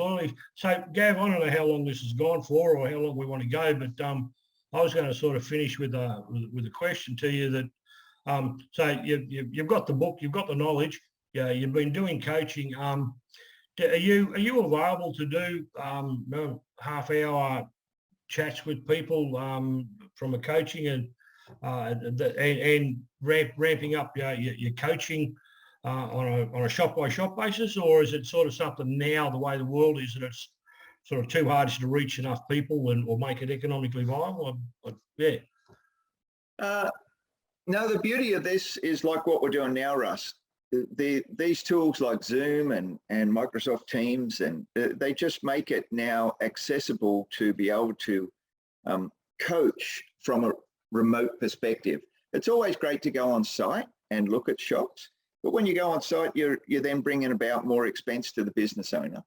absolutely. So, Gav, I don't know how long this has gone for or how long we want to go, but I was going to sort of finish with a question to you that, so you've got the book, you've got the knowledge, yeah, you've been doing coaching. Are you available to do half-hour chats with people from a coaching and ramping up your coaching on a shop-by-shop basis, or is it sort of something now, the way the world is, that it's sort of too hard to reach enough people or make it economically viable? Yeah. No, the beauty of this is like what we're doing now, Russ. These tools like Zoom and Microsoft Teams, and they just make it now accessible to be able to coach from a remote perspective. It's always great to go on site and look at shops, but when you go on site, you're then bringing about more expense to the business owner.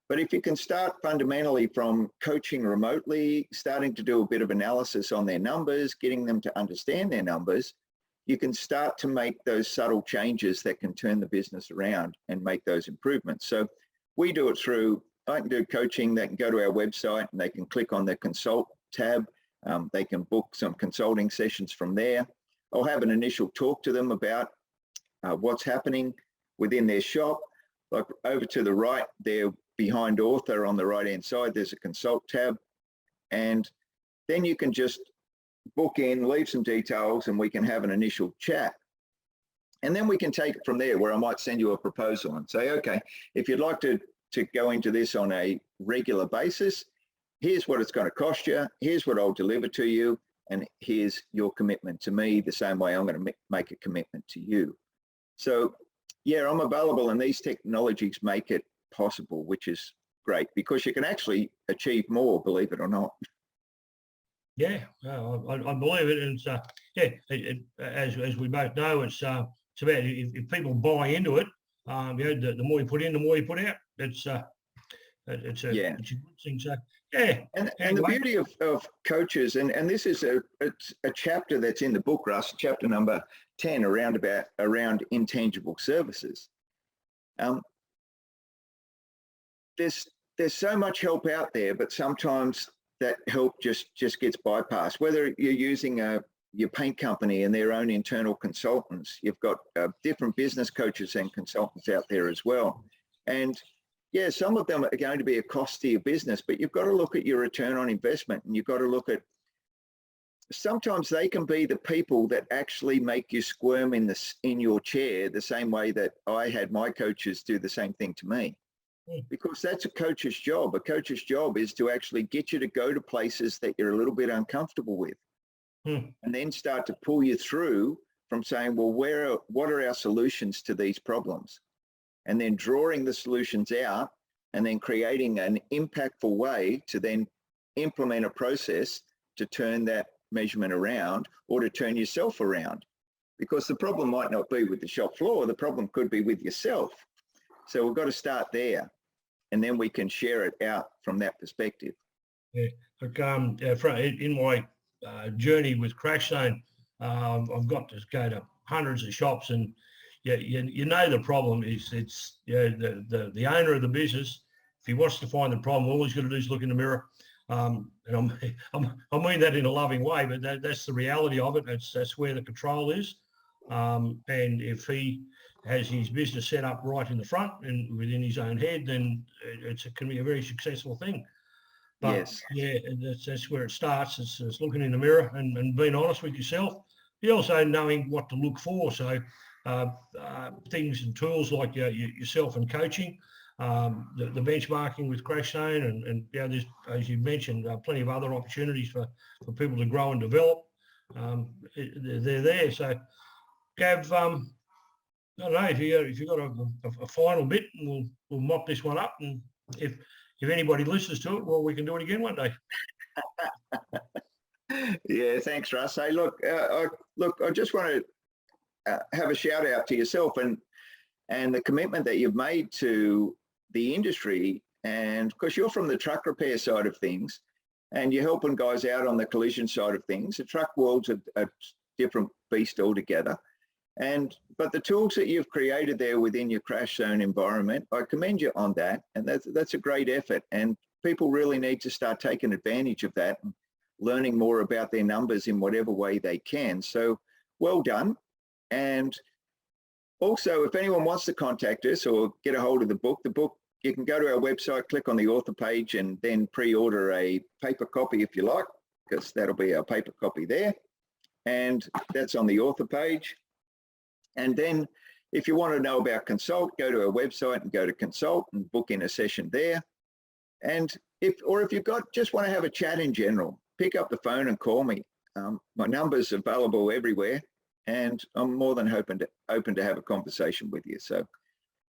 But if you can start fundamentally from coaching remotely, starting to do a bit of analysis on their numbers, getting them to understand their numbers, you can start to make those subtle changes that can turn the business around and make those improvements. So we do it through, I can do coaching. They can go to our website and they can click on the consult tab. They can book some consulting sessions from there. I'll have an initial talk to them about what's happening within their shop. Like over to the right there, behind author on the right hand side, there's a consult tab, and then you can just book in, leave some details, and we can have an initial chat. And then we can take it from there, where I might send you a proposal and say, okay, if you'd like to go into this on a regular basis, here's what it's going to cost you, here's what I'll deliver to you, and here's your commitment to me, the same way I'm going to make a commitment to you. So yeah, I'm available, and these technologies make it possible, which is great, because you can actually achieve more, believe it or not. Yeah, I believe it, and as we both know, it's about if people buy into it, the more you put in, the more you put out. It's a good thing. So yeah, and the beauty of coaches, and this is a chapter that's in the book, Russ, chapter number 10, around intangible services. There's so much help out there, but sometimes that help just gets bypassed. Whether you're using your paint company and their own internal consultants, you've got different business coaches and consultants out there as well. And yeah, some of them are going to be a cost to your business, but you've got to look at your return on investment, and you've got to look at, sometimes they can be the people that actually make you squirm in your chair, the same way that I had my coaches do the same thing to me. Because that's a coach's job. A coach's job is to actually get you to go to places that you're a little bit uncomfortable with, and then start to pull you through from saying, well, what are our solutions to these problems? And then drawing the solutions out, and then creating an impactful way to then implement a process to turn that measurement around, or to turn yourself around. Because the problem might not be with the shop floor, the problem could be with yourself. So we've got to start there, and then we can share it out from that perspective. Yeah, look, in my journey with Crash Zone, I've got to go to hundreds of shops, and you know the problem is the owner of the business. If he wants to find the problem, all he's got to do is look in the mirror. And I mean that in a loving way, but that's the reality of it. That's where the control is. And if he has his business set up right in the front and within his own head, then it can be a very successful thing. But yes, yeah, that's where it starts. It's looking in the mirror and being honest with yourself. But also knowing what to look for. So things and tools like yourself and coaching, the benchmarking with Crash Zone, and there's, as you mentioned, plenty of other opportunities for people to grow and develop. They're there. So Gav, I don't know if you got a final bit, and we'll mop this one up, and if anybody listens to it, well, we can do it again one day. Yeah, thanks, Russ. Hey, look, I just want to have a shout out to yourself and the commitment that you've made to the industry, and because you're from the truck repair side of things, and you're helping guys out on the collision side of things. The truck world's a different beast altogether. But the tools that you've created there within your crash zone environment, I commend you on that. And that's a great effort. And people really need to start taking advantage of that and learning more about their numbers in whatever way they can. So well done. And also, if anyone wants to contact us or get a hold of the book, you can go to our website, click on the author page, and then pre-order a paper copy if you like, because that'll be our paper copy there. And that's on the author page. And then if you want to know about Consult, go to our website and go to Consult and book in a session there. And if you just want to have a chat in general, pick up the phone and call me. My number's available everywhere, and I'm more than open to have a conversation with you. So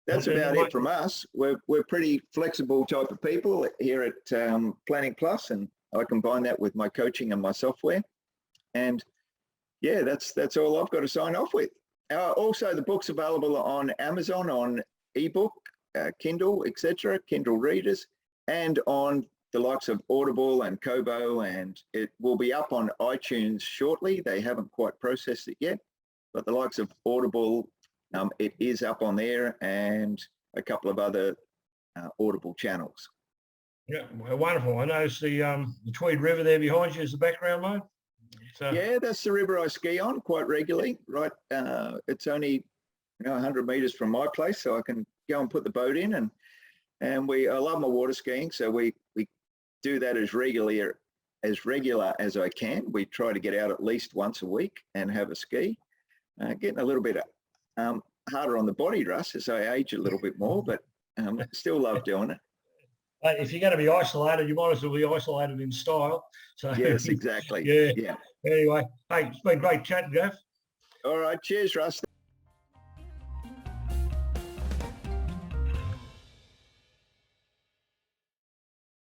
that's about it from us. We're pretty flexible type of people here at Planning Plus, and I combine that with my coaching and my software. And yeah, that's all I've got to sign off with. Also, the book's available on Amazon, on ebook, Kindle, etc., Kindle readers, and on the likes of Audible and Kobo, and it will be up on iTunes shortly. They haven't quite processed it yet, but the likes of Audible, it is up on there, and a couple of other Audible channels. Yeah, well, wonderful. I noticed the Tweed River there behind you is the background mode. So. Yeah, that's the river I ski on quite regularly. Right, it's only 100 meters from my place, so I can go and put the boat in, and I love my water skiing, so we do that as regular as I can. We try to get out at least once a week and have a ski. Getting a little bit harder on the body, Russ, as I age a little bit more, but still love doing it. If you're going to be isolated, you might as well be isolated in style. So yes, exactly. Yeah. Anyway, hey, it's been great chatting, Jeff. All right. Cheers, Russ.